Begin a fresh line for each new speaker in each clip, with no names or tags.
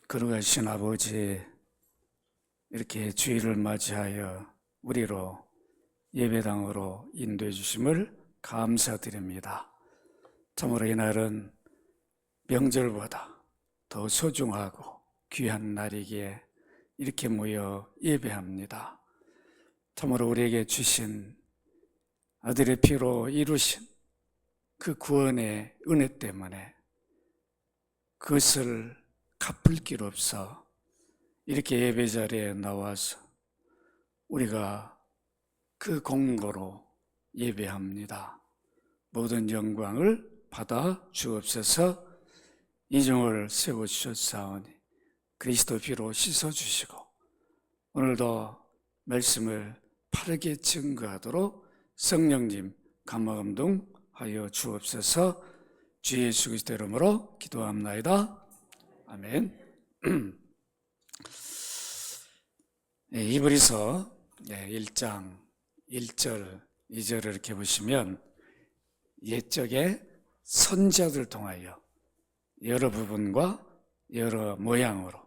거룩하신 아버지, 이렇게 주일을 맞이하여 우리로 예배당으로 인도해 주심을 감사드립니다. 참으로 이날은 명절보다 더 소중하고 귀한 날이기에 이렇게 모여 예배합니다. 참으로 우리에게 주신 아들의 피로 이루신 그 구원의 은혜 때문에 그것을 갚을 길 없어 이렇게 예배 자리에 나와서 우리가 그 공로로 예배합니다. 모든 영광을 받아 주옵소서. 이중을 세워주셨사오니 그리스도 피로 씻어주시고 오늘도 말씀을 바르게 증거하도록 성령님 감화감동하여 주옵소서. 주 예수 그리스도 이름으로 기도합나이다. 아멘. 이브리서 1장 1절 2절을 이렇게 보시면 옛적의 선지자들 통하여 여러 부분과 여러 모양으로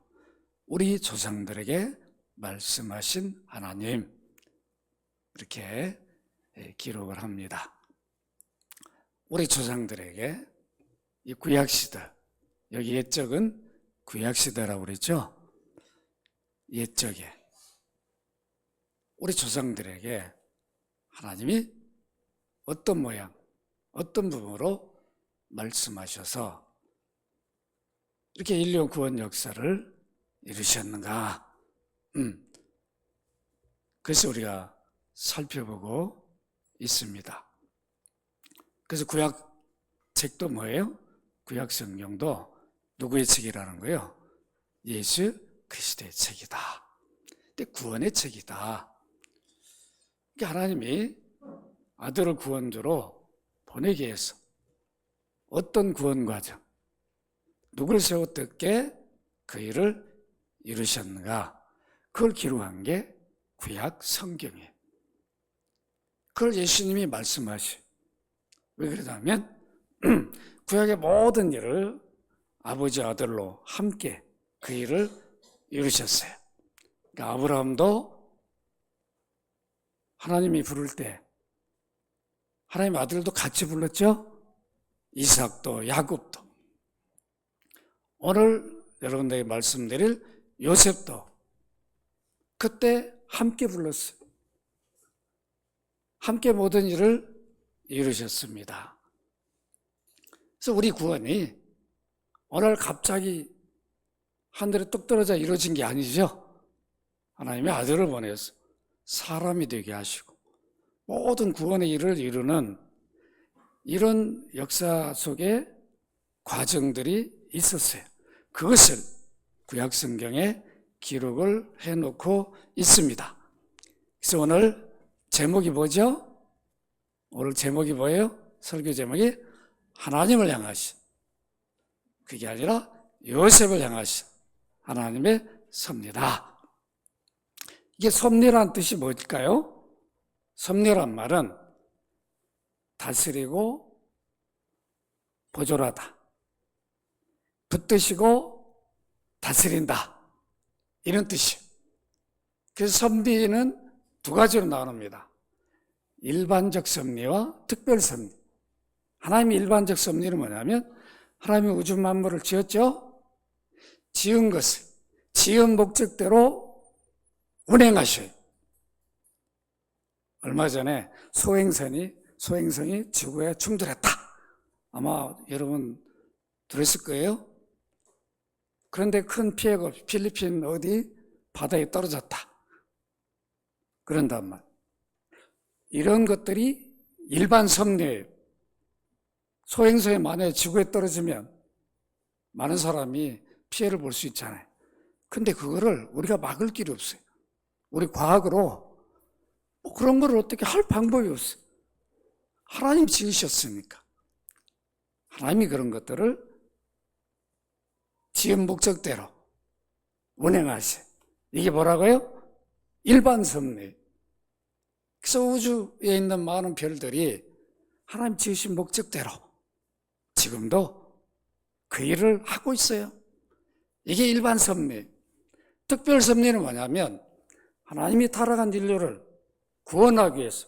우리 조상들에게 말씀하신 하나님, 이렇게 기록을 합니다. 우리 조상들에게 이 구약시대, 여기 옛적은 구약시대라고 그랬죠. 옛적에 우리 조상들에게 하나님이 어떤 모양, 어떤 부분으로 말씀하셔서 이렇게 인류 구원 역사를 이루셨는가? 그래서 우리가 살펴보고 있습니다. 그래서 구약 책도 뭐예요? 구약 성경도 누구의 책이라는 거예요? 예수 그리스도의 책이다. 근데 구원의 책이다. 그러니까 하나님이 아들을 구원주로 보내기 위해서 어떤 구원 과정, 누구를 세워 어떻게 그 일을 이루셨는가, 그걸 기록한 게 구약 성경이에요. 그걸 예수님이 말씀하시. 왜 그러냐면 구약의 모든 일을 아버지 아들로 함께 그 일을 이루셨어요. 그러니까 아브라함도 하나님이 부를 때 하나님 아들도 같이 불렀죠. 이삭도 야곱도. 오늘 여러분들에게 말씀드릴 요셉도 그때 함께 불렀어요. 함께 모든 일을 이루셨습니다. 그래서 우리 구원이 오늘 갑자기 하늘에 뚝 떨어져 이루어진 게 아니죠. 하나님의 아들을 보내서 사람이 되게 하시고 모든 구원의 일을 이루는 이런 역사 속에 과정들이 있었어요. 그것을 구약 성경에 기록을 해놓고 있습니다. 그래서 오늘 제목이 뭐죠? 오늘 제목이 뭐예요? 설교 제목이 하나님을 향하신, 그게 아니라 요셉을 향하신 하나님의 섭리다. 이게 섭리란 뜻이 뭘까요? 섭리란 말은 다스리고 보존하다, 붙드시고 다스린다, 이런 뜻이에요. 그래서 섭리는 두 가지로 나눕니다. 일반적 섭리와 특별 섭리. 하나님의 일반적 섭리는 뭐냐면 하나님이 우주 만물을 지었죠. 지은 것을 지은 목적대로 운행하셔요. 얼마 전에 소행성이 지구에 충돌했다. 아마 여러분 들었을 거예요. 그런데 큰 피해가 없이 필리핀 어디 바다에 떨어졌다. 그런단 말. 이런 것들이 일반 섭리예요. 소행성이 만약에 지구에 떨어지면 많은 사람이 피해를 볼 수 있잖아요. 근데 그거를 우리가 막을 길이 없어요. 우리 과학으로 그런 걸 어떻게 할 방법이 없어요. 하나님 지으셨으니까. 하나님이 그런 것들을 지은 목적대로 운행하셔요. 이게 뭐라고요? 일반 섭리. 그래서 우주에 있는 많은 별들이 하나님 지으신 목적대로 지금도 그 일을 하고 있어요. 이게 일반 섭리. 특별 섭리는 뭐냐면 하나님이 타락한 인류를 구원하기 위해서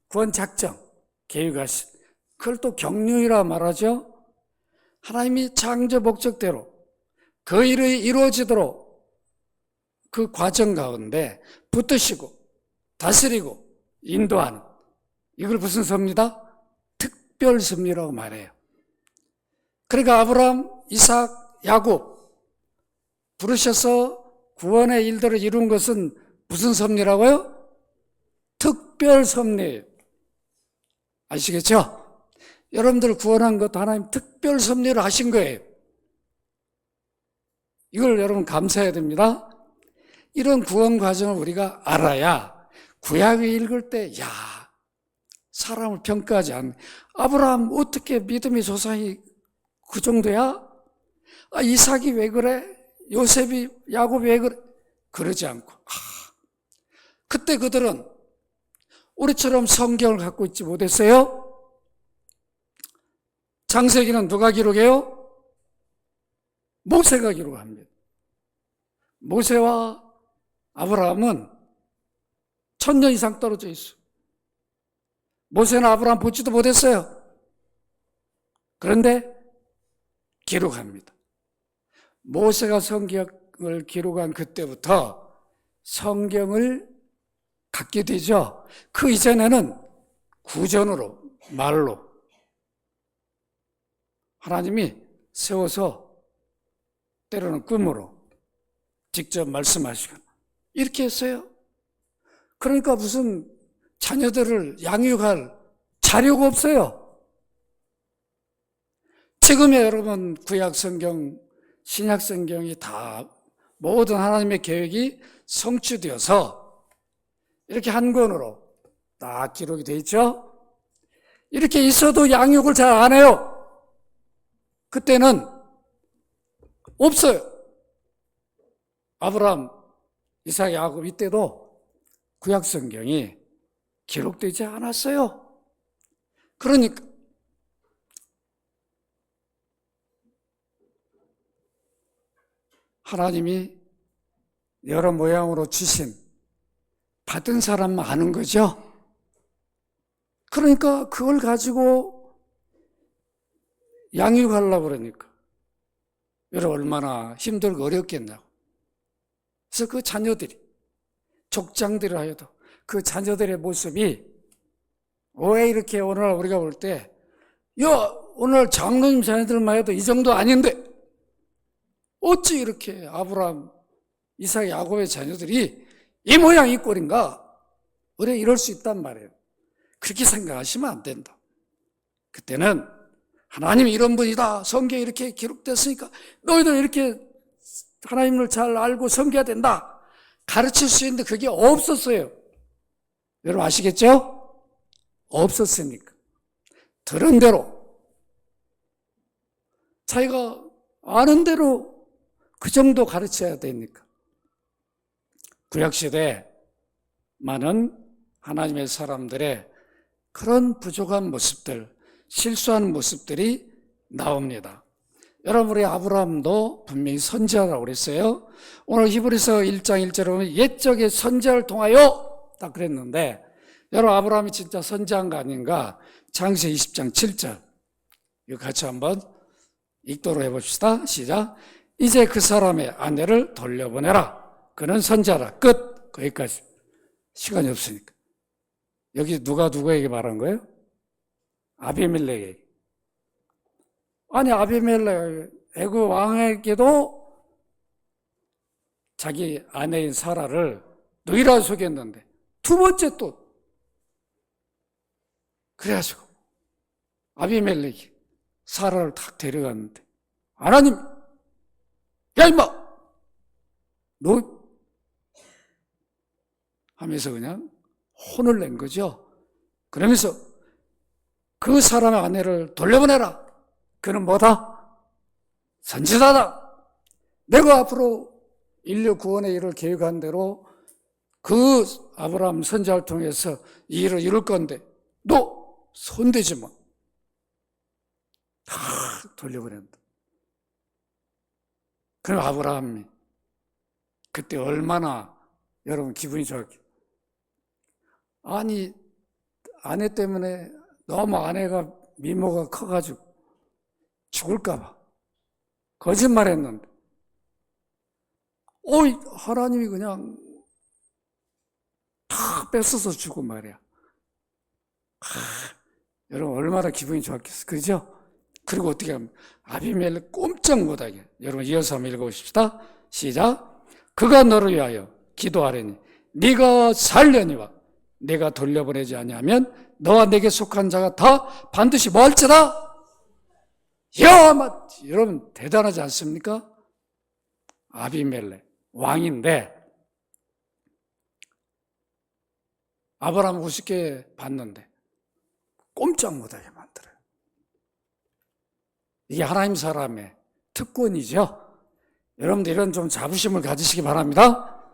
구원 작정 계획하신, 그걸 또 경륜이라 말하죠. 하나님이 창조 목적대로 그 일이 이루어지도록 그 과정 가운데 붙드시고 다스리고 인도하는, 이걸 무슨 섭리다? 특별 섭리라고 말해요. 그러니까 아브라함, 이삭, 야곱 부르셔서 구원의 일들을 이룬 것은 무슨 섭리라고요? 특별 섭리예요. 아시겠죠? 여러분들 구원한 것도 하나님 특별 섭리를 하신 거예요. 이걸 여러분 감사해야 됩니다. 이런 구원 과정을 우리가 알아야 구약을 읽을 때, 야, 사람을 평가하지 않는, 아브라함 어떻게 믿음의 조상이 그 정도야? 아, 이삭이 왜 그래? 요셉이, 야곱이 왜 그래? 그러지 않고, 그때 그들은 우리처럼 성경을 갖고 있지 못했어요. 창세기는 누가 기록해요? 모세가 기록합니다. 모세와 아브라함은 1000년 이상 떨어져 있어요. 모세는 아브라함 보지도 못했어요. 그런데 기록합니다. 모세가 성경을 기록한 그때부터 성경을 갖게 되죠. 그 이전에는 구전으로, 말로 하나님이 세워서 때로는 꿈으로 직접 말씀하시거나 이렇게 했어요. 그러니까 무슨 자녀들을 양육할 자료가 없어요. 지금의 여러분 구약 성경, 신약 성경이 다 모든 하나님의 계획이 성취되어서 이렇게 한 권으로 딱 기록이 되어 있죠. 이렇게 있어도 양육을 잘 안 해요. 그때는 없어요. 아브라함, 이삭, 야곱 이때도 구약 성경이 기록되지 않았어요. 그러니까 하나님이 여러 모양으로 주신, 받은 사람만 아는 거죠. 그러니까 그걸 가지고 양육하려고 그러니까 여러분 얼마나 힘들고 어렵겠냐고. 그래서 그 자녀들이, 족장들을 하여도 그 자녀들의 모습이 왜 이렇게 오늘 우리가 볼 때, 야, 오늘 장로님 자녀들만 해도 이 정도 아닌데 어찌 이렇게 아브라함, 이삭, 야곱의 자녀들이 이 모양 이 꼴인가? 우리가 이럴 수 있단 말이에요. 그렇게 생각하시면 안 된다. 그때는 하나님이 이런 분이다, 성경에 이렇게 기록됐으니까 너희들 이렇게 하나님을 잘 알고 섬겨야 된다, 가르칠 수 있는데 그게 없었어요. 여러분 아시겠죠? 없었으니까 들은 대로, 자기가 아는 대로 그 정도 가르쳐야 되니까. 구약시대 많은 하나님의 사람들의 그런 부족한 모습들, 실수하는 모습들이 나옵니다. 여러분, 우리 아브라함도 분명히 선지자라고 그랬어요. 오늘 히브리서 1장 1절에 보면 옛적의 선지자를 통하여 딱 그랬는데, 여러분 아브라함이 진짜 선지자인 거 아닌가? 창세기 20장 7절 이거 같이 한번 읽도록 해봅시다. 시작. 이제 그 사람의 아내를 돌려보내라. 그는 선지자라. 끝. 거기까지. 시간이 없으니까. 여기 누가 누구에게 말한 거예요? 아비멜렉에게. 아니, 아비멜렉 애굽 왕에게도 자기 아내인 사라를 누이라 속였는데 두 번째 또 그래가지고 아비멜렉이 사라를 탁 데려갔는데, 하나님, 야 임마, 너 하면서 그냥 혼을 낸 거죠. 그러면서 그 사람의 아내를 돌려보내라. 그는 뭐다? 선지자다. 내가 앞으로 인류 구원의 일을 계획한 대로 그 아브라함 선지자를 통해서 이 일을 이룰 건데 너 손대지 마. 다 돌려보낸다. 그럼 아브라함이 그때 얼마나 여러분 기분이 좋았겠어요. 아니, 아내 때문에 너무 아내가 미모가 커가지고 죽을까봐 거짓말했는데, 하나님이 그냥 다 뺏어서 주고 말이야. 여러분 얼마나 기분이 좋았겠어, 그죠? 그리고 어떻게 하면 아비멜렉 꼼짝 못하게. 여러분 이어서 한번 읽어보십시다. 시작. 그가 너를 위하여 기도하려니 네가 살려니와 내가 돌려보내지 아니하면 너와 내게 속한 자가 다 반드시 뭐 할지라. 여러분 대단하지 않습니까? 아비멜렉 왕인데 아브라함 50개 받는데 꼼짝 못하게 만들어요. 이게 하나님 사람의 특권이죠. 여러분들 이런 좀 자부심을 가지시기 바랍니다.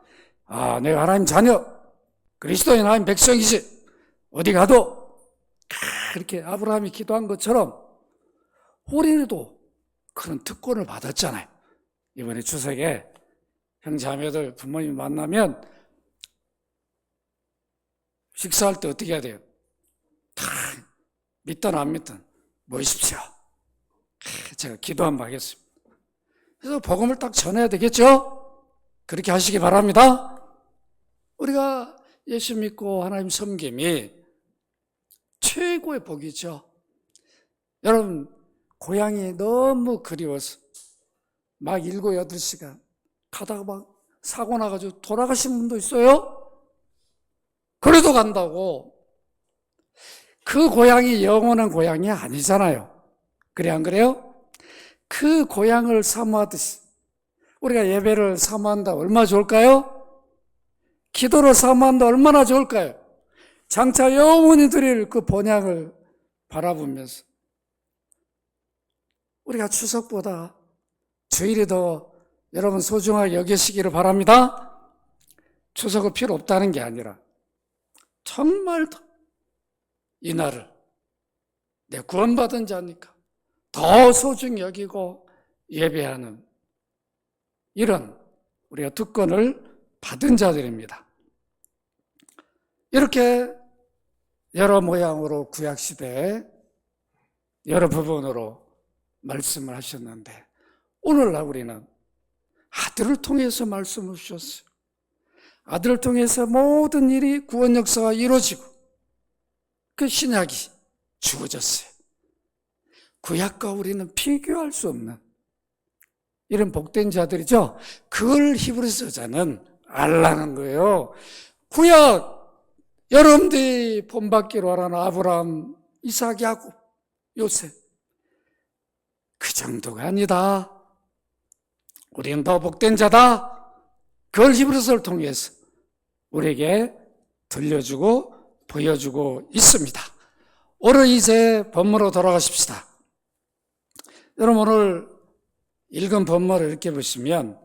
내가 하나님 자녀, 그리스도인 하나님 백성이지. 어디 가도 이렇게 아브라함이 기도한 것처럼 우리도 그런 특권을 받았잖아요. 이번에 추석에 형제자매들 부모님 만나면 식사할 때 어떻게 해야 돼요? 다 믿든 안 믿든 모이십시오. 제가 기도 한번 하겠습니다. 그래서 복음을 딱 전해야 되겠죠? 그렇게 하시기 바랍니다. 우리가 예수 믿고 하나님 섬김이 최고의 복이죠. 여러분 고향이 너무 그리워서 막 7, 8시간 가다가 막 사고 나가지고 돌아가신 분도 있어요. 그래도 간다고. 그 고향이 영원한 고향이 아니잖아요. 그래 안 그래요? 그 고향을 사모하듯이 우리가 예배를 사모한다 얼마나 좋을까요? 기도를 사모한다 얼마나 좋을까요? 장차 영원히 드릴 그 본향을 바라보면서 우리가 추석보다 주일이 더 여러분 소중하게 여기시기를 바랍니다. 추석은 필요 없다는 게 아니라 정말 이 날을 내 구원받은 자니까 더 소중히 여기고 예배하는 이런 우리가 특권을 받은 자들입니다. 이렇게 여러 모양으로 구약시대에 여러 부분으로 말씀을 하셨는데 오늘날 우리는 아들을 통해서 말씀을 주셨어요. 아들을 통해서 모든 일이 구원 역사가 이루어지고 그 신약이 주어졌어요. 구약과 우리는 비교할 수 없는 이런 복된 자들이죠. 그걸 히브리서 저자는 알라는 거예요. 구약 여러분들이 본받기로 하라는 아브라함, 이삭, 야곱, 요셉 그 정도가 아니다. 우리는 더 복된 자다. 그걸 히브리서를 통해서 우리에게 들려주고 보여주고 있습니다. 오늘 이제 본문으로 돌아가십시다. 여러분 오늘 읽은 본문을 이렇게 보시면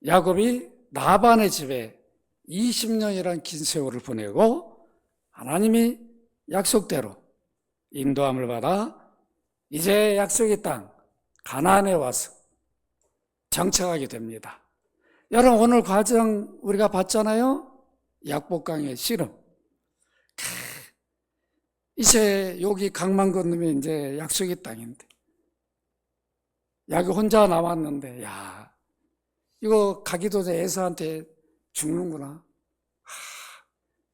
야곱이 라반의 집에 20년이란 긴 세월을 보내고 하나님이 약속대로 인도함을 받아 이제 약속의 땅 가나안에 와서 정착하게 됩니다. 여러분 오늘 과정 우리가 봤잖아요. 약복강의 씨름. 이제 여기 강만 건너면 이제 약속의 땅인데 야곱이 혼자 남았는데 이거 가기도 전에 에사한테 죽는구나.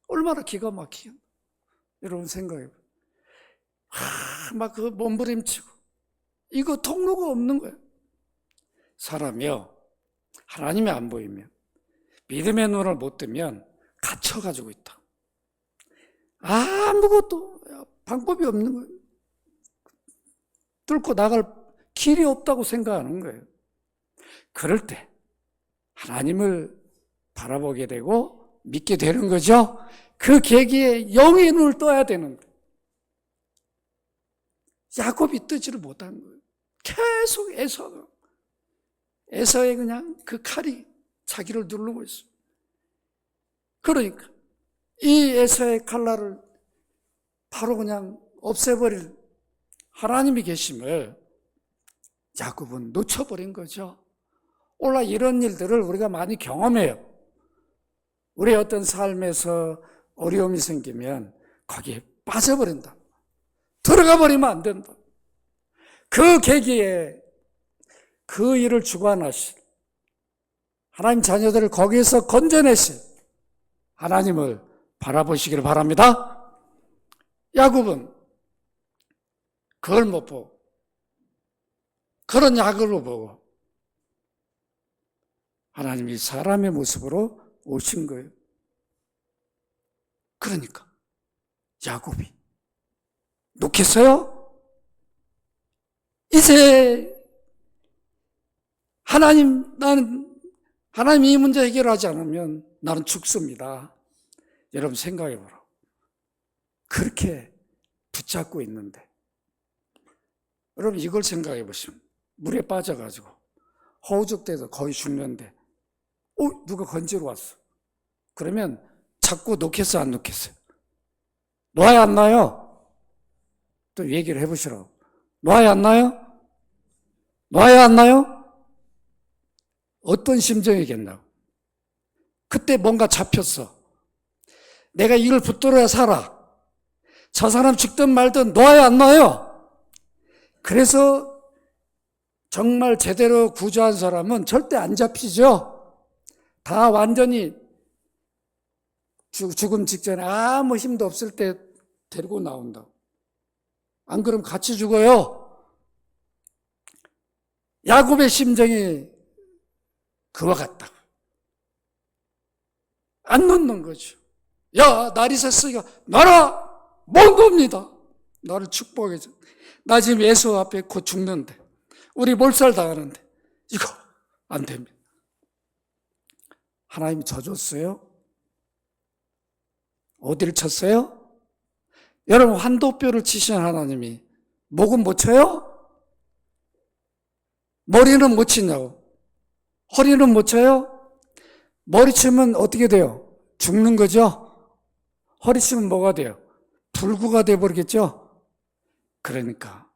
얼마나 기가 막히겠나. 여러분 생각해봐요. 막 그 몸부림치고 이거 통로가 없는 거예요. 사람이요 하나님이 안 보이면 믿음의 눈을 못 뜨면 갇혀가지고 있다. 아무것도 방법이 없는 거예요. 뚫고 나갈 길이 없다고 생각하는 거예요. 그럴 때 하나님을 바라보게 되고 믿게 되는 거죠. 그 계기에 영의 눈을 떠야 되는데 야곱이 뜨지를 못한 거예요. 계속 에서의 그냥 그 칼이 자기를 누르고 있어요. 그러니까 이 에서의 칼날을 바로 그냥 없애버릴 하나님이 계심을 야곱은 놓쳐버린 거죠. 오늘 이런 일들을 우리가 많이 경험해요. 우리의 어떤 삶에서 어려움이 생기면 거기에 빠져버린다. 들어가 버리면 안 된다. 그 계기에 그 일을 주관하실 하나님 자녀들을 거기에서 건져내실 하나님을 바라보시기를 바랍니다. 야곱은 그걸 못 보고 그런 야곱을 보고 하나님이 사람의 모습으로 오신 거예요. 그러니까 야곱이 놓겠어요? 이제 하나님 이 문제 해결하지 않으면 나는 죽습니다. 여러분 생각해 보라. 그렇게 붙잡고 있는데 여러분 이걸 생각해 보시면 물에 빠져가지고 허우적대서 거의 죽는데 누가 건지러 왔어. 그러면 자꾸 놓겠어 안 놓겠어요? 놔야 안 놔요? 또 얘기를 해보시라고. 놔야 안 놔요? 놔야 안 놔요? 어떤 심정이겠나? 그때 뭔가 잡혔어. 내가 이걸 붙들어야 살아. 저 사람 죽든 말든 놔야 안 놔요? 그래서 정말 제대로 구조한 사람은 절대 안 잡히죠. 다 완전히 죽음 직전에 아무 힘도 없을 때 데리고 나온다. 안 그러면 같이 죽어요. 야곱의 심정이 그와 같다. 안 놓는 거죠. 야, 날이 샜으니까 놔라! 못 놉니다. 나를 축복해줘. 나 지금 예수 앞에 곧 죽는데 우리 몰살 당하는데 이거 안 됩니다. 하나님이 져줬어요? 어디를 쳤어요? 여러분 환도뼈를 치신 하나님이 목은 못 쳐요? 머리는 못 치냐고. 허리는 못 쳐요? 머리 치면 어떻게 돼요? 죽는 거죠? 허리 치면 뭐가 돼요? 불구가 돼버리겠죠? 그러니까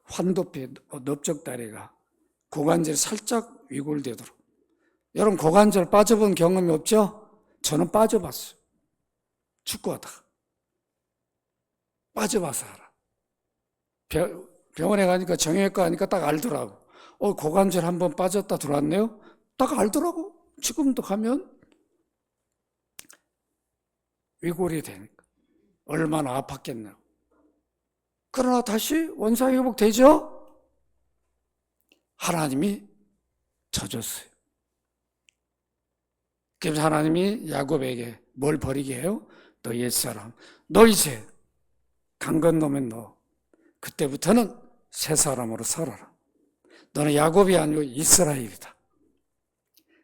환도뼈 넓적다리가 고관절이 살짝 위골되도록. 여러분 고관절 빠져본 경험이 없죠? 저는 빠져봤어요. 축구하다가 빠져봐서 알아. 병원에 가니까 정형외과 가니까 딱 알더라고. 고관절 한번 빠졌다 들어왔네요. 딱 알더라고. 지금도 가면 위골이 되니까 얼마나 아팠겠냐고. 그러나 다시 원상회복 되죠? 하나님이 져줬어요. 그래서 하나님이 야곱에게 뭘 버리게 해요? 너 옛사람, 너 이제 강 건너면 너 그때부터는 새 사람으로 살아라. 너는 야곱이 아니고 이스라엘이다.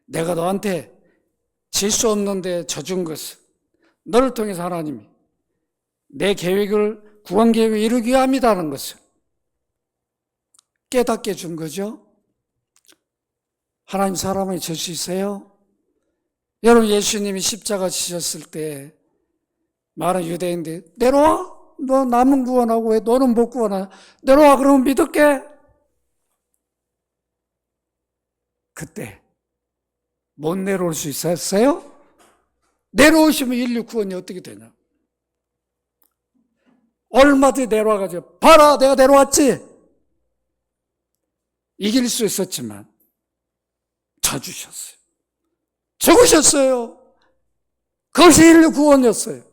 내가 너한테 질 수 없는데 져준 것은 너를 통해서 하나님이 내 계획을 구원 계획을 이루기 위함이라는 것을 깨닫게 해준 거죠. 하나님 사람을 질 수 있어요? 여러분 예수님이 십자가 지셨을 때 많은 유대인들이 내려와? 너 남은 구원하고 왜 너는 못 구원하냐? 내려와 그러면 믿을게. 그때 못 내려올 수 있었어요? 내려오시면 인류 구원이 어떻게 되냐? 얼마든지 내려와가지고 봐라 내가 내려왔지? 이길 수 있었지만 져주셨어요. 죽으셨어요. 그것이 인류 구원이었어요.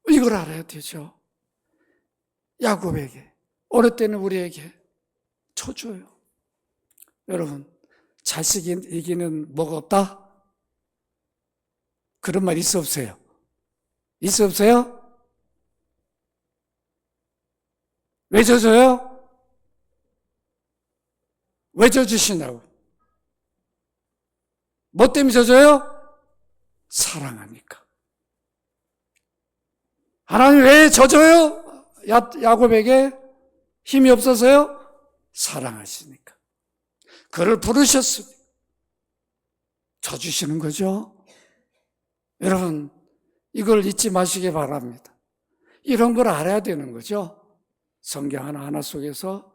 이걸 알아야 되죠. 야곱에게 어릴 때는 우리에게 쳐줘요. 여러분 자식이 이기는 뭐가 없다? 그런 말 있어 없어요? 있어 없어요? 왜 져줘요? 왜 져주시냐고. 뭐 때문에 져줘요? 사랑하니까. 하나님 왜 져줘요? 야곱에게 힘이 없어서요? 사랑하시니까. 그를 부르셨으니 져주시는 거죠. 여러분 이걸 잊지 마시기 바랍니다. 이런 걸 알아야 되는 거죠. 성경 하나하나 속에서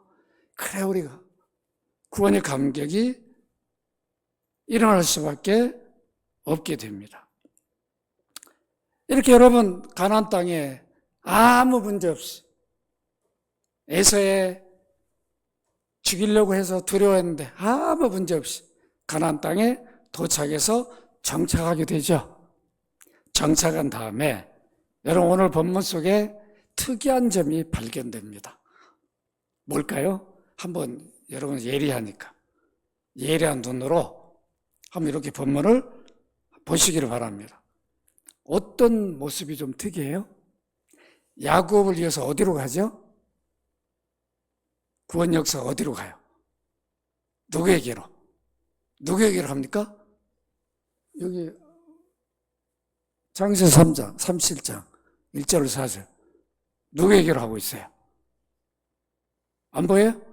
그래 우리가 구원의 감격이 일어날 수밖에 없게 됩니다. 이렇게 여러분 가나안 땅에 아무 문제 없이 에서에 죽이려고 해서 두려워했는데 아무 문제 없이 가나안 땅에 도착해서 정착하게 되죠. 정착한 다음에 여러분 오늘 본문 속에 특이한 점이 발견됩니다. 뭘까요? 한번 여러분 예리한 눈으로 한번 이렇게 본문을 보시기를 바랍니다. 어떤 모습이 좀 특이해요? 야곱을 이어서 어디로 가죠? 구원 역사 어디로 가요? 누구에게로 합니까? 여기 창세 3장, 37장 1절 4절 누구에게로 하고 있어요? 안 보여요?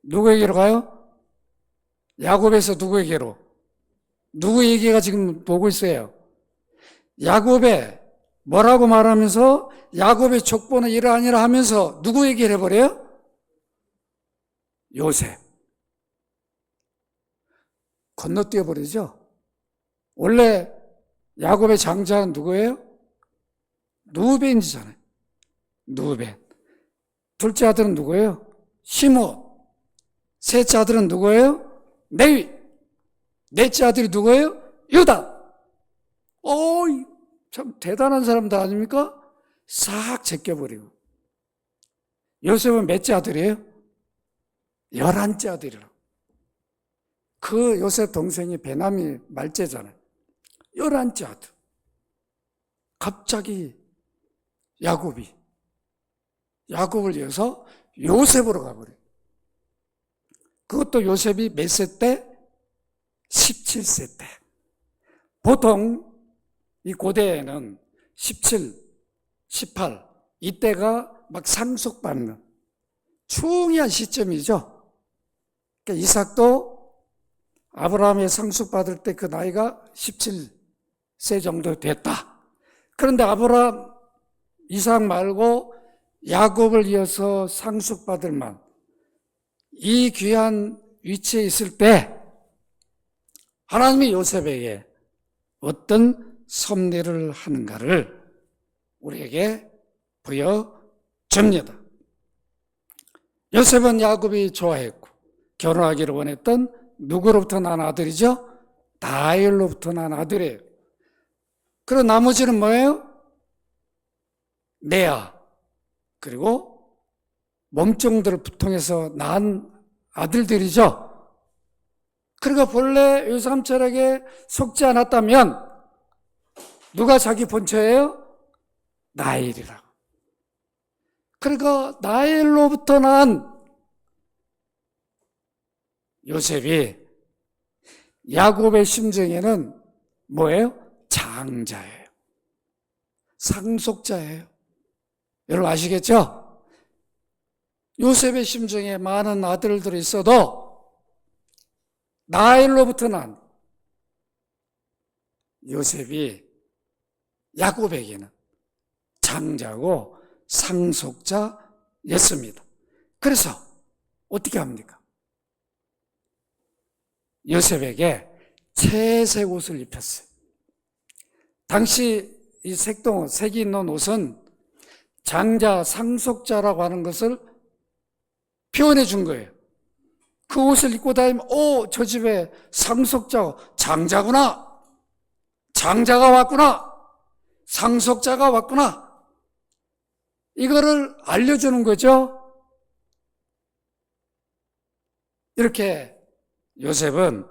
누구에게로 가요? 야곱에서 누구에게로? 누구 얘기가 지금 보고 있어요? 야곱의 뭐라고 말하면서 야곱의 족보는 이러하니라 하면서 누구 얘기를 해버려요? 요셉. 건너뛰어 버리죠. 원래 야곱의 장자는 누구예요? 누벤이잖아요. 누벤. 둘째 아들은 누구예요? 시몬. 셋째 아들은 누구예요? 레위. 넷째 아들이 누구예요? 유다. 참 대단한 사람들 아닙니까? 싹 제껴버리고. 요셉은 몇째 아들이에요? 11째 아들이라고. 그 요셉 동생이 베냐민 말째잖아요. 11째 아들. 갑자기 야곱을 이어서 요셉으로 가버려요. 그것도 요셉이 몇 세 때? 17세 때. 보통 이 고대에는 17, 18 이때가 막 상속받는 중요한 시점이죠. 그러니까 이삭도 아브라함의 상속받을 때 그 나이가 17세 정도 됐다. 그런데 아브라함, 이삭 말고 야곱을 이어서 상속받을 만 이 귀한 위치에 있을 때 하나님이 요셉에게 어떤 섭리를 하는가를 우리에게 보여줍니다. 요셉은 야곱이 좋아했고 결혼하기를 원했던 누구로부터 난 아들이죠? 라헬로부터 난 아들이에요. 그리고 나머지는 뭐예요? 레아 그리고 몸종들을 통해서 낳은 아들들이죠. 그러니까 본래 요삼철에게 속지 않았다면 누가 자기 본처예요? 라헬이라고. 그러니까 라헬로부터 난 요셉이 야곱의 심정에는 뭐예요? 장자예요. 상속자예요. 여러분 아시겠죠? 요셉의 심정에 많은 아들들이 있어도 라헬로부터 난 요셉이 야곱에게는 장자고 상속자였습니다. 그래서 어떻게 합니까? 요셉에게 채색 옷을 입혔어요. 당시 이 색이 있는 옷은 장자, 상속자라고 하는 것을 표현해 준 거예요. 그 옷을 입고 다니면 저 집에 상속자, 장자구나. 장자가 왔구나. 상속자가 왔구나. 이거를 알려주는 거죠. 이렇게 요셉은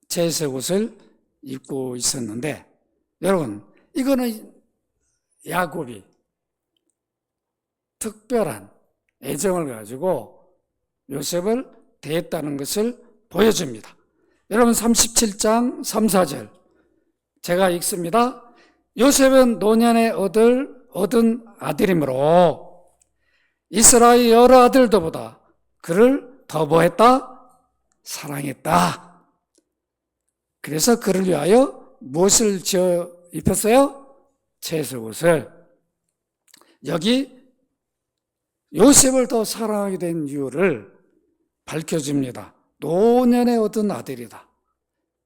채색 옷을 입고 있었는데 여러분 이거는 야곱이 특별한 애정을 가지고 요셉을 대했다는 것을 보여줍니다. 여러분 37장 3, 4절 제가 읽습니다. 요셉은 노년에 얻은 아들이므로 이스라엘 여러 아들들보다 그를 더 뭐했다? 사랑했다. 그래서 그를 위하여 무엇을 지어 입혔어요? 채색 옷을. 여기 요셉을 더 사랑하게 된 이유를 밝혀집니다. 노년에 얻은 아들이다.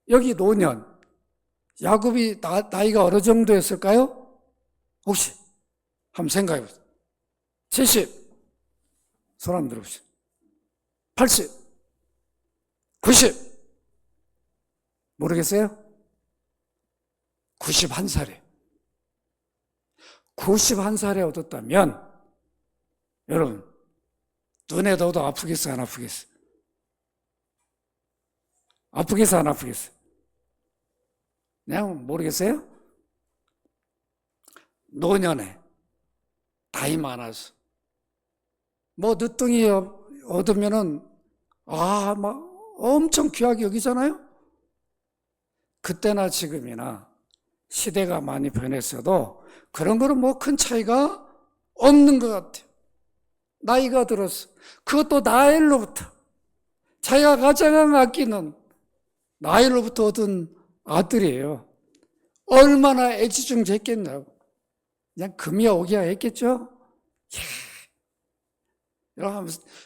여기 노년, 야곱이 나이가 어느 정도였을까요? 혹시 한번 생각해 보세요. 70, 손 한번 들어보세요. 80, 90, 모르겠어요? 91살에 91살에 얻었다면 여러분 눈에 넣어도 아프겠어요? 안 아프겠어요? 아프겠어요? 안 아프겠어요? 그냥 모르겠어요? 노년에 나이 많아서 뭐 늦둥이 얻으면은 막 엄청 귀하게 여기잖아요? 그때나 지금이나 시대가 많이 변했어도 그런 거는 뭐 큰 차이가 없는 것 같아요. 나이가 들어서 그것도 나일로부터 자기가 가장 아끼는 나일로부터 얻은 아들이에요. 얼마나 애지중지했겠냐고. 그냥 금이야 오기야 했겠죠?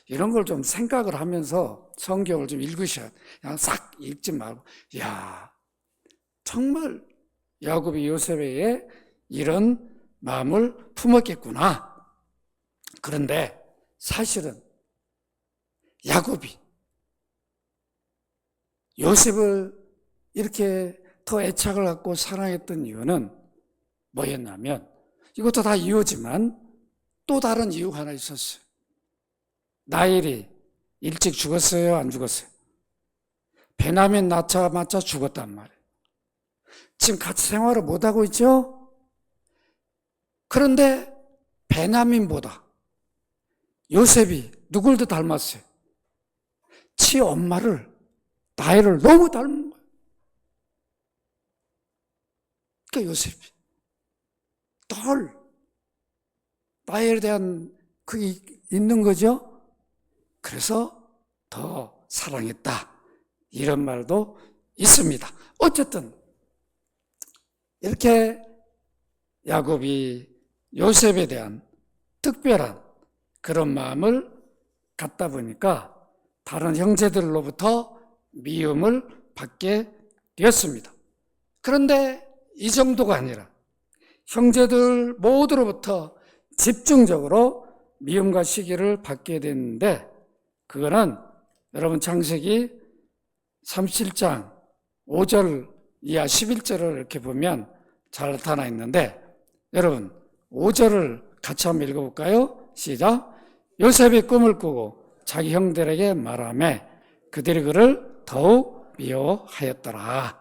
이런 걸 좀 생각을 하면서 성경을 좀 읽으셔야 돼요. 그냥 싹 읽지 말고 정말 야곱이 요셉에게 이런 마음을 품었겠구나. 그런데 사실은 야곱이 요셉을 이렇게 더 애착을 갖고 사랑했던 이유는 뭐였냐면 이것도 다 이유지만 또 다른 이유가 하나 있었어요. 라헬이 일찍 죽었어요? 안 죽었어요? 베냐민 낳자마자 죽었단 말이에요. 지금 같이 생활을 못하고 있죠? 그런데 베냐민보다 요셉이 누굴 더 닮았어요? 지 엄마를 라헬을 너무 닮은 거예요. 그러니까 요셉이 덜 라헬에 대한 그게 있는 거죠. 그래서 더 사랑했다. 이런 말도 있습니다. 어쨌든 이렇게 야곱이 요셉에 대한 특별한 그런 마음을 갖다 보니까 다른 형제들로부터 미움을 받게 되었습니다. 그런데 이 정도가 아니라 형제들 모두로부터 집중적으로 미움과 시기를 받게 됐는데 그거는 여러분 창세기 37장 5절 이하 11절을 이렇게 보면 잘 나타나 있는데 여러분 5절을 같이 한번 읽어볼까요? 시작. 요셉이 꿈을 꾸고 자기 형들에게 말하며 그들이 그를 더욱 미워하였더라.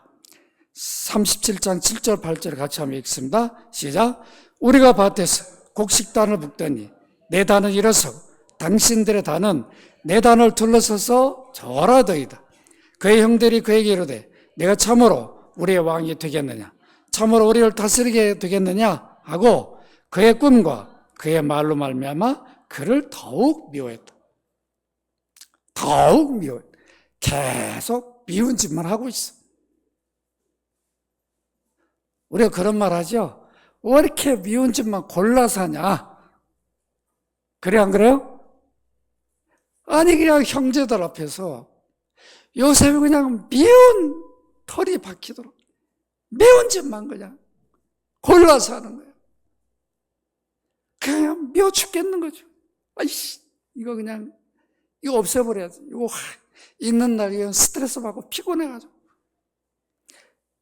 37장 7절 8절 같이 한번 읽습니다. 시작. 우리가 밭에서 곡식단을 붓더니 내 단은 일어서고 당신들의 단은 내 단을 둘러서서 절하더이다. 그의 형들이 그에게 이르되 내가 참으로 우리의 왕이 되겠느냐 참으로 우리를 다스리게 되겠느냐 하고 그의 꿈과 그의 말로 말미암아 그를 더욱 미워했다. 더욱 미워했다. 계속 미운 짓만 하고 있어. 우리가 그런 말 하죠. 왜 이렇게 미운 짓만 골라서 하냐. 그래 안 그래요? 아니 그냥 형제들 앞에서 요셉이 그냥 미운 털이 박히도록 미운 짓만 그냥 골라서 하는 거예요. 그냥 미워 죽겠는 거죠. 아이씨 이거 그냥 이거 없애버려야지. 이거 있는 날 이건 스트레스 받고 피곤해가지고.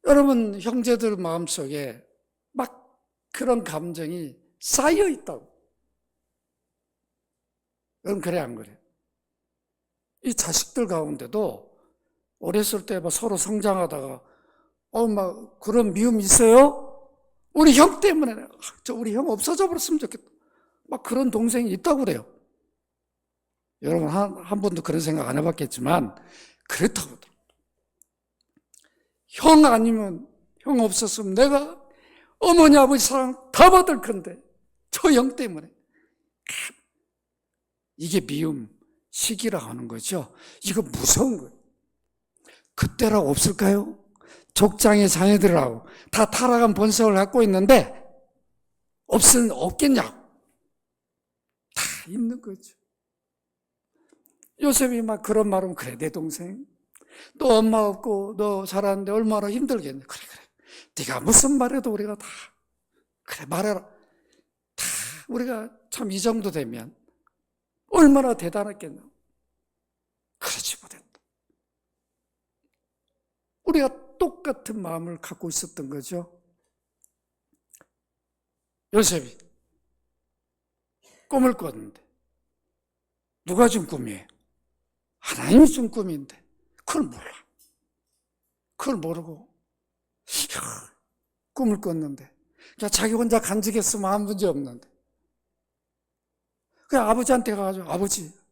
여러분 형제들 마음속에 막 그런 감정이 쌓여 있다고. 여러분 그래 안 그래? 이 자식들 가운데도 어렸을 때 서로 성장하다가 막 그런 미움 있어요? 우리 형 때문에 우리 형 없어져 버렸으면 좋겠다. 막 그런 동생이 있다고 그래요. 여러분 한 번도 그런 생각 안 해봤겠지만 그렇다고. 형 아니면 형 없었으면 내가 어머니 아버지 사랑 다 받을 건데 저 형 때문에. 이게 미움 시기라고 하는 거죠. 이거 무서운 거예요. 그때라고 없을까요? 족장의 자녀들하고 다 타락한 본성을 갖고 있는데 없겠냐고. 다 있는 거죠. 요셉이 막 그런 말하면, 그래 내 동생, 너 엄마 없고 너 자라는데 얼마나 힘들겠냐. 그래 네가 무슨 말해도 우리가 다 그래 말해라. 다 우리가 참 이 정도 되면 얼마나 대단했겠나. 그러지 못했다. 우리가 똑같은 마음을 갖고 있었던 거죠. 요셉이 꿈을 꿨는데 누가 준 꿈이에요? 하나님이 준 꿈인데 그걸 몰라. 그걸 모르고 꿈을 꿨는데 자기 혼자 간직했으면 아무 문제 없는데 그냥 아버지한테 가가지고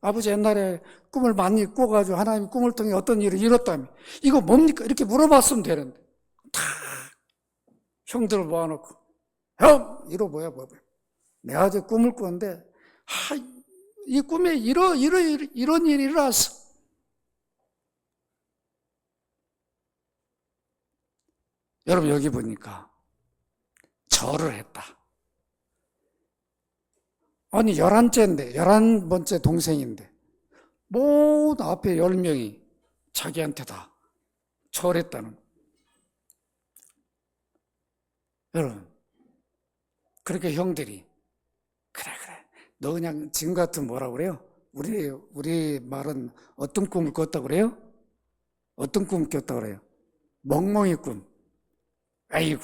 아버지 옛날에 꿈을 많이 꿔가지고 하나님이 꿈을 통해 어떤 일을 이뤘다며 이거 뭡니까? 이렇게 물어봤으면 되는데 다 형들을 모아놓고 형! 이거 뭐야 내가 어제 꿈을 꿨는데 이 꿈에 이런 일이 일어났어. 여러분 여기 보니까 절을 했다. 아니 11째인데 11번째 동생인데 모두 앞에 10명이 자기한테 다 절했다는. 여러분 그렇게 형들이 그래 너 그냥 지금 같은 뭐라고 그래요? 우리 말은 어떤 꿈을 꿨다고 그래요? 어떤 꿈을 꿨다고 그래요? 멍멍이 꿈. 아이고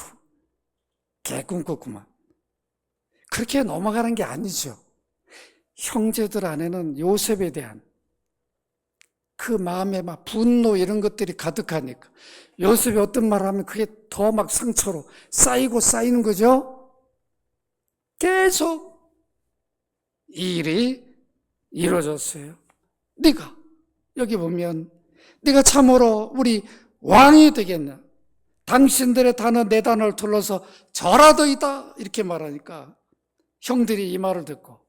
개꿈 꿨구만. 그렇게 넘어가는 게 아니죠. 형제들 안에는 요셉에 대한 그 마음에 막 분노 이런 것들이 가득하니까 요셉이 어떤 말을 하면 그게 더 막 상처로 쌓이는 거죠. 계속 이 일이 이루어졌어요. 네가 여기 보면 네가 참으로 우리 왕이 되겠냐. 당신들의 단어 내 단어를 둘러서 절하더이다 이렇게 말하니까 형들이 이 말을 듣고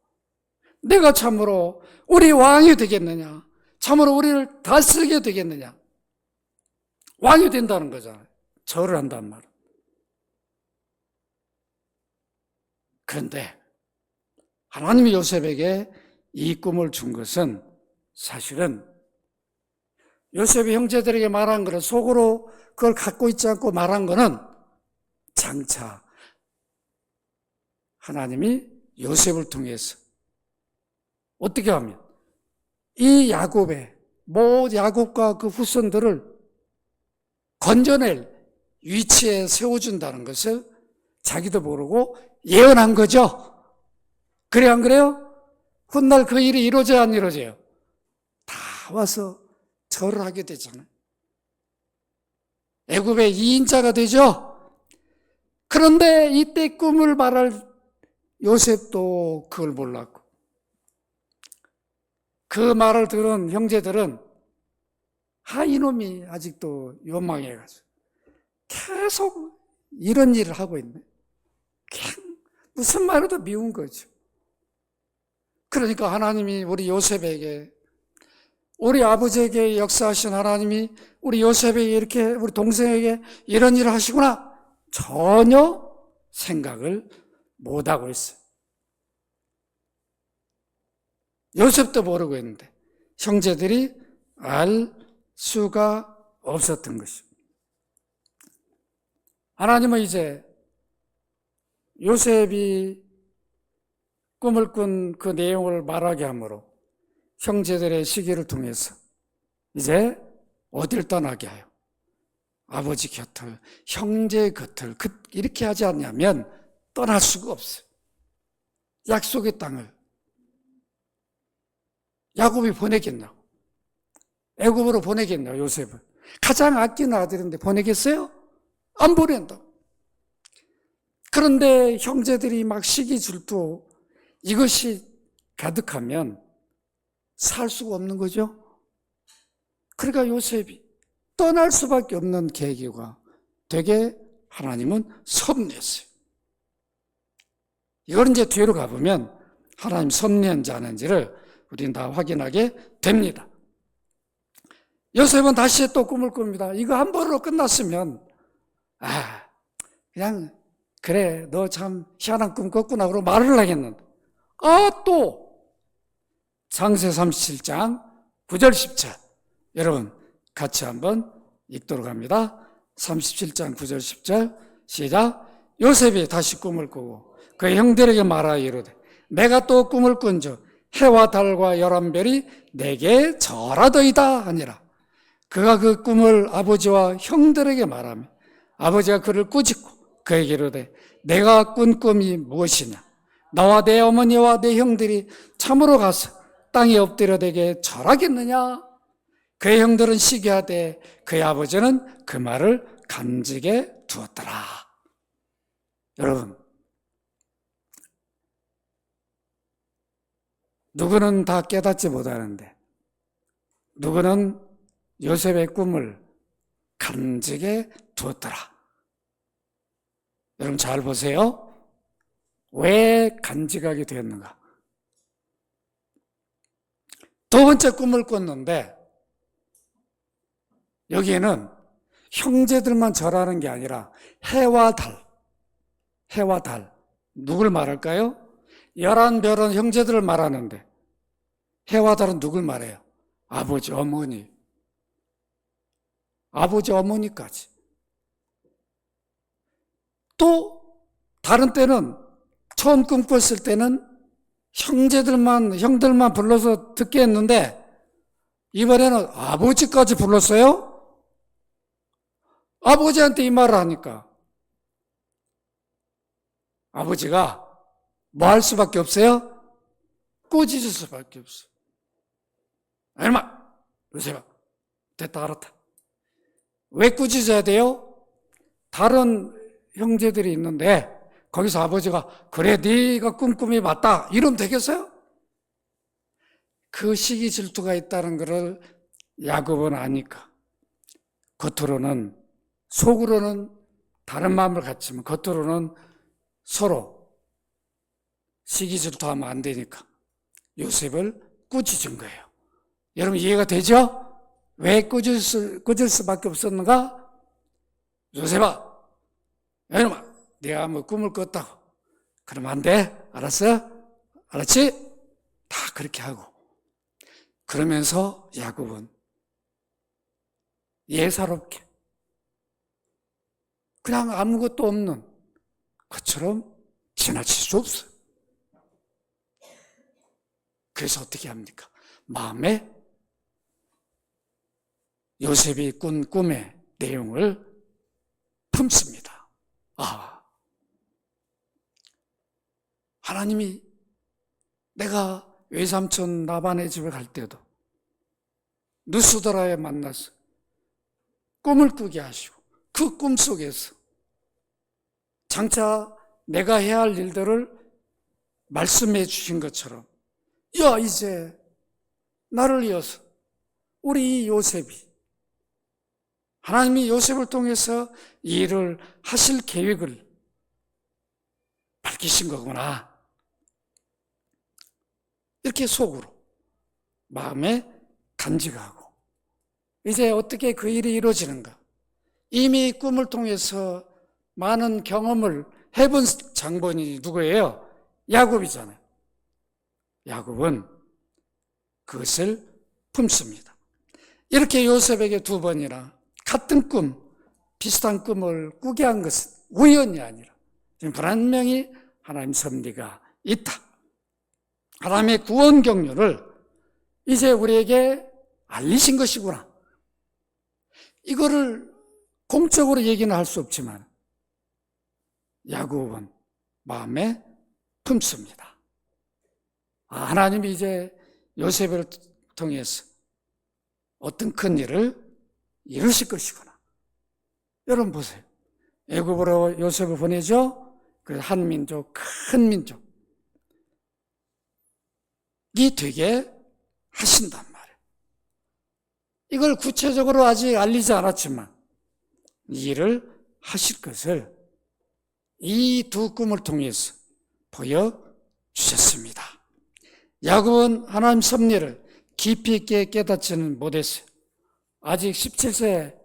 내가 참으로 우리 왕이 되겠느냐, 참으로 우리를 다스리게 되겠느냐. 왕이 된다는 거잖아요. 절을 한단 말은. 그런데 하나님이 요셉에게 이 꿈을 준 것은 사실은 요셉이 형제들에게 말한 거를 속으로 그걸 갖고 있지 않고 말한 거는 장차 하나님이 요셉을 통해서 어떻게 하면 이 야곱과 그 후손들을 건져낼 위치에 세워준다는 것을 자기도 모르고 예언한 거죠. 그래 안 그래요? 훗날 그 일이 이루어져야 안 이루어져요? 다 와서 절을 하게 되잖아요. 애굽의 2인자가 되죠. 그런데 이때 꿈을 말할 요셉도 그걸 몰랐고 그 말을 들은 형제들은 이놈이 아직도 요망해가지고 계속 이런 일을 하고 있네. 그냥 무슨 말해도 미운 거죠. 그러니까 하나님이 우리 요셉에게, 우리 아버지에게 역사하신 하나님이 우리 요셉에게 이렇게, 우리 동생에게 이런 일을 하시구나 전혀 생각을 못하고 있어요. 요셉도 모르고 있는데 형제들이 알 수가 없었던 것입니다. 하나님은 이제 요셉이 꿈을 꾼 그 내용을 말하게 하므로 형제들의 시기를 통해서 이제 어딜 떠나게 하여 아버지 곁을, 형제 곁을 이렇게 하지 않냐면 떠날 수가 없어요. 약속의 땅을 야곱이 보내겠나? 애굽으로 보내겠나? 요셉을 가장 아끼는 아들인데 보내겠어요? 안 보낸다. 그런데 형제들이 막 시기 질투 이것이 가득하면 살 수가 없는 거죠. 그러니까 요셉이 떠날 수밖에 없는 계기가 되게 하나님은 섭리했어요. 이걸 이제 뒤로 가보면 하나님 섭리한지 아닌지를 우리는 다 확인하게 됩니다. 요셉은 다시 또 꿈을 꿉니다. 이거 한 번으로 끝났으면 그냥 그래 너 참 희한한 꿈 꿨구나 그러고 말을 하겠는데 또 창세 37장 9절 10절 여러분 같이 한번 읽도록 합니다. 37장 9절 10절 시작. 요셉이 다시 꿈을 꾸고 그 형들에게 말하여 이르되 내가 또 꿈을 꾼즉 해와 달과 11별이 내게 절하더이다 하니라. 그가 그 꿈을 아버지와 형들에게 말하며 아버지가 그를 꾸짖고 그에게 이르되 내가 꾼 꿈이 무엇이냐. 나와 내 어머니와 내 형들이 참으로 가서 땅에 엎드려 내게 절하겠느냐. 그의 형들은 시기하되 그의 아버지는 그 말을 간직에 두었더라. 여러분, 누구는 다 깨닫지 못하는데 누구는 요셉의 꿈을 간직에 두었더라. 여러분 잘 보세요. 왜 간직하게 되었는가? 두 번째 꿈을 꿨는데 여기에는 형제들만 절하는 게 아니라 해와 달 누굴 말할까요? 11별은 형제들을 말하는데 해와 달은 누굴 말해요? 아버지, 어머니까지. 또 다른 때는 처음 꿈꿨을 때는 형들만 불러서 듣게 했는데 이번에는 아버지까지 불렀어요? 아버지한테 이 말을 하니까 아버지가 뭐 할 수밖에 없어요? 꾸짖을 수밖에 없어요. 얼마? 요셉아, 됐다 알았다. 왜 꾸짖어야 돼요? 다른 형제들이 있는데 거기서 아버지가 그래 네가 꿈꿈이 맞다 이러면 되겠어요? 그 시기 질투가 있다는 것을 야곱은 아니까 겉으로는 속으로는 다른 마음을 갖지만 겉으로는 서로 시기 질투하면 안 되니까 요셉을 꾸짖은 거예요. 여러분 이해가 되죠? 왜 꾸짖을 수밖에 없었는가? 요셉아, 여러분 내가 뭐 꿈을 꿨다고 그러면 안 돼. 알았어? 알았지? 다 그렇게 하고 그러면서 야곱은 예사롭게 그냥 아무것도 없는 것처럼 지나칠 수 없어요. 그래서 어떻게 합니까? 마음에 요셉이 꾼 꿈의 내용을 품습니다. 하나님이 내가 외삼촌 라반의 집에 갈 때도 누스더라에 만나서 꿈을 꾸게 하시고 그 꿈 속에서 장차 내가 해야 할 일들을 말씀해 주신 것처럼 야 이제 나를 이어서 우리 요셉이 하나님이 요셉을 통해서 이 일을 하실 계획을 밝히신 거구나. 이렇게 속으로 마음에 간직하고 이제 어떻게 그 일이 이루어지는가? 이미 꿈을 통해서 많은 경험을 해본 장본인이 누구예요? 야곱이잖아요. 야곱은 그것을 품습니다. 이렇게 요셉에게 두 번이나 같은 꿈, 비슷한 꿈을 꾸게 한 것은 우연이 아니라 분명히 하나님 섭리가 있다. 하나님의 구원 경륜을 이제 우리에게 알리신 것이구나. 이거를 공적으로 얘기는 할 수 없지만 야곱은 마음에 품습니다. 하나님이 이제 요셉을 통해서 어떤 큰 일을 이루실 것이구나. 여러분 보세요. 애굽으로 요셉을 보내죠. 그 한 민족, 큰 민족이 되게 하신단 말이에요. 이걸 구체적으로 아직 알리지 않았지만 이 일을 하실 것을 이 두 꿈을 통해서 보여주셨습니다. 야곱은 하나님 섭리를 깊이 있게 깨닫지는 못했어요. 아직 17세니까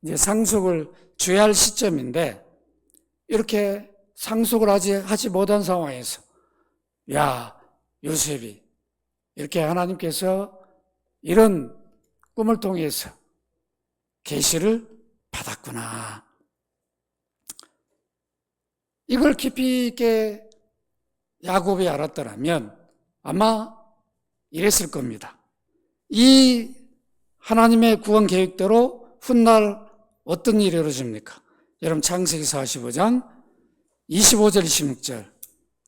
이제 상속을 줘야 할 시점인데 이렇게 상속을 하지 못한 상황에서 야 요셉이 이렇게 하나님께서 이런 꿈을 통해서 계시를 받았구나. 이걸 깊이 있게 야곱이 알았더라면 아마 이랬을 겁니다. 이 하나님의 구원 계획대로 훗날 어떤 일이 이루어집니까? 여러분 창세기 45장 25절 26절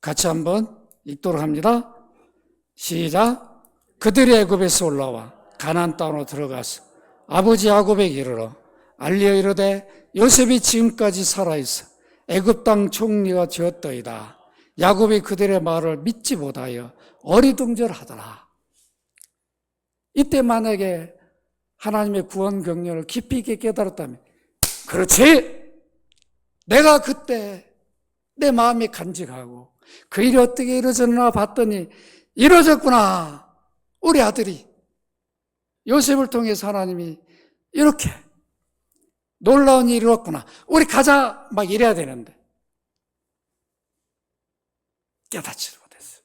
같이 한번 읽도록 합니다. 시작. 그들이 애굽에서 올라와 가나안 땅으로 들어가서 아버지 야곱에게 이르러 알리어 이르되 요셉이 지금까지 살아있어 애굽 땅 총리가 되었더이다. 야곱이 그들의 말을 믿지 못하여 어리둥절하더라. 이때 만약에 하나님의 구원 경륜을 깊이 있게 깨달았다면, 그렇지! 내가 그때 내 마음이 간직하고 그 일이 어떻게 이루어졌나 봤더니 이루어졌구나. 우리 아들이 요셉을 통해서 하나님이 이렇게 놀라운 일이 이루었구나. 우리 가자 막 이래야 되는데 깨닫지를 못했어요.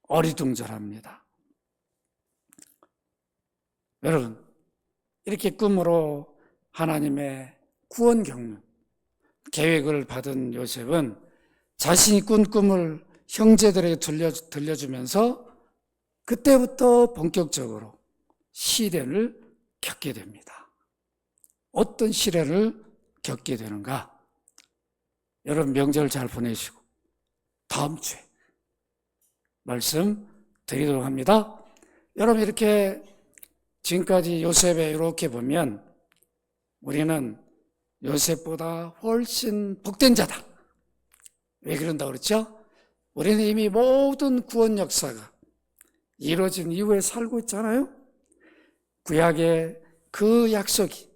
어리둥절합니다. 여러분, 이렇게 꿈으로 하나님의 구원 경륜 계획을 받은 요셉은 자신이 꾼 꿈을 형제들에게 들려주면서 그때부터 본격적으로 시련을 겪게 됩니다. 어떤 시련을 겪게 되는가? 여러분 명절 잘 보내시고 다음 주에 말씀 드리도록 합니다. 여러분 이렇게 지금까지 요셉에 이렇게 보면 우리는 요셉보다 훨씬 복된 자다. 왜 그런다 그랬죠? 우리는 이미 모든 구원 역사가 이루어진 이후에 살고 있잖아요. 구약의 그 약속이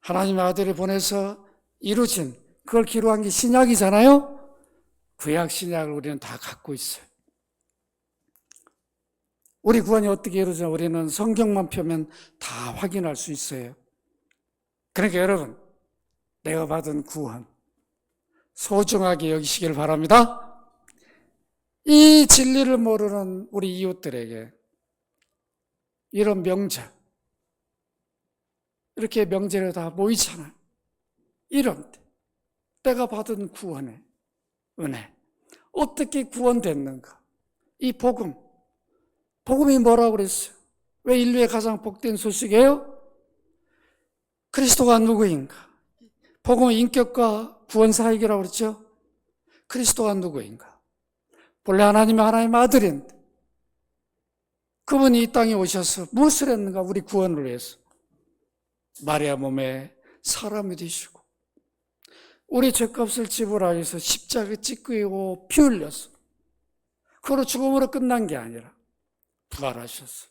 하나님의 아들을 보내서 이루어진 그걸 기록한 게 신약이잖아요. 구약 신약을 우리는 다 갖고 있어요. 우리 구원이 어떻게 이루어지나 우리는 성경만 펴면 다 확인할 수 있어요. 그러니까 여러분, 내가 받은 구원 소중하게 여기시길 바랍니다. 이 진리를 모르는 우리 이웃들에게 이런 명절, 이렇게 명절에 다 모이잖아요. 이런 때 내가 받은 구원의 은혜, 어떻게 구원됐는가? 이 복음이 뭐라고 그랬어요? 왜 인류의 가장 복된 소식이에요? 그리스도가 누구인가? 복음은 인격과 구원 사역이라고 그랬죠? 그리스도가 누구인가? 본래 하나님의 아들인데 그분이 이 땅에 오셔서 무엇을 했는가? 우리 구원을 위해서 마리아 몸에 사람이 되시고 우리 죄값을 지불하기 위해서 십자가에 찢기고 피 흘려서 그로 죽음으로 끝난 게 아니라 부활하셨어.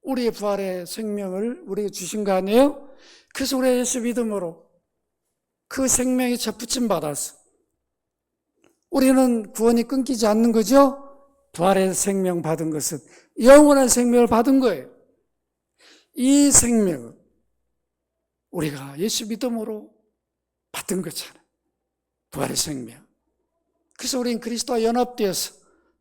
우리의 부활의 생명을 우리에게 주신 거 아니에요? 그래서 우리 예수 믿음으로 그 생명이 접붙임 받아서 우리는 구원이 끊기지 않는 거죠? 부활의 생명 받은 것은 영원한 생명을 받은 거예요. 이 생명은 우리가 예수 믿음으로 받은 거잖아요. 부활의 생명. 그래서 우리는 그리스도와 연합되어서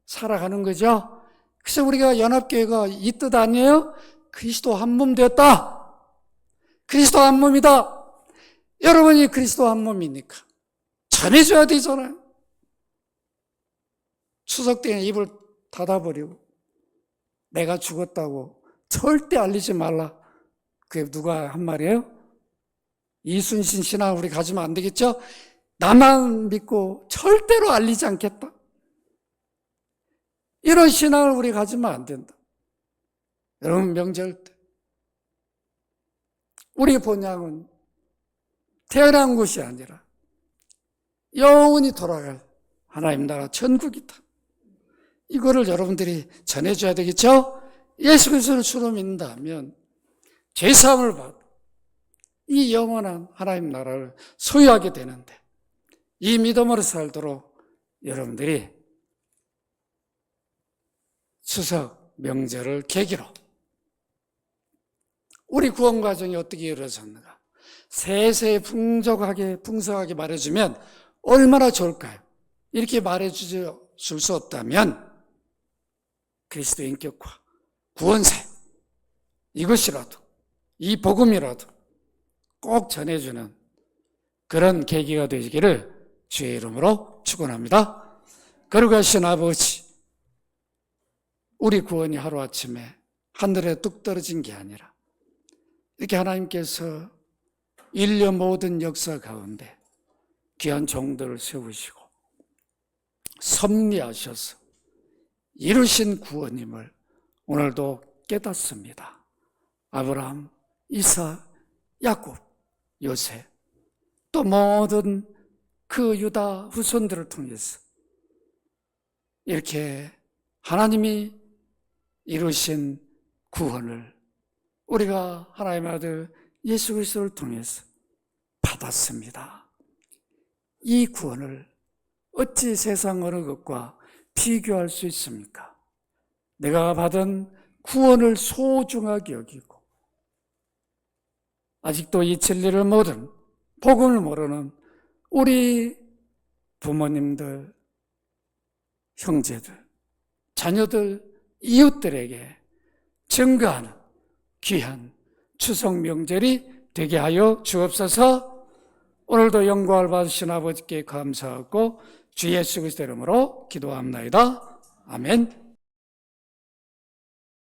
살아가는 거죠. 그래서 우리가 연합교회가 이 뜻 아니에요? 그리스도 한 몸 되었다. 그리스도 한 몸이다. 여러분이 그리스도 한 몸이니까 전해줘야 되잖아요. 추석 때는 입을 닫아버리고 내가 죽었다고 절대 알리지 말라. 그게 누가 한 말이에요? 이순신 신앙 우리 가지면 안 되겠죠? 나만 믿고 절대로 알리지 않겠다. 이런 신앙을 우리 가지면 안 된다. 여러분 명절 때 우리의 본향은 태어난 곳이 아니라 영원히 돌아갈 하나님 나라 천국이다. 이거를 여러분들이 전해줘야 되겠죠? 예수 그리스도를 주로 믿는다면 죄사함을 받고 이 영원한 하나님 나라를 소유하게 되는데 이 믿음으로 살도록 여러분들이 추석 명절을 계기로 우리 구원 과정이 어떻게 이루어졌는가 세세 풍성하게 말해주면 얼마나 좋을까요? 이렇게 말해줄 수 없다면 그리스도의 인격화, 구원세, 이것이라도, 이 복음이라도 꼭 전해주는 그런 계기가 되시기를 주의 이름으로 축원합니다. 거룩하신 아버지, 우리 구원이 하루아침에 하늘에 뚝 떨어진 게 아니라 이렇게 하나님께서 인류 모든 역사 가운데 귀한 종들을 세우시고 섭리하셔서 이루신 구원임을 오늘도 깨닫습니다. 아브라함, 이삭, 야곱, 요셉, 또 모든 그 유다 후손들을 통해서 이렇게 하나님이 이루신 구원을 우리가 하나님의 아들 예수 그리스도를 통해서 받았습니다. 이 구원을 어찌 세상 어느 것과 비교할 수 있습니까? 내가 받은 구원을 소중하게 여기고 아직도 이 진리를 모르는, 복음을 모르는 우리 부모님들, 형제들, 자녀들, 이웃들에게 증거하는 귀한 추석 명절이 되게 하여 주옵소서. 오늘도 영광을 받으신 아버지께 감사하고 주 예수 그리스도 이름으로 기도합나이다. 아멘.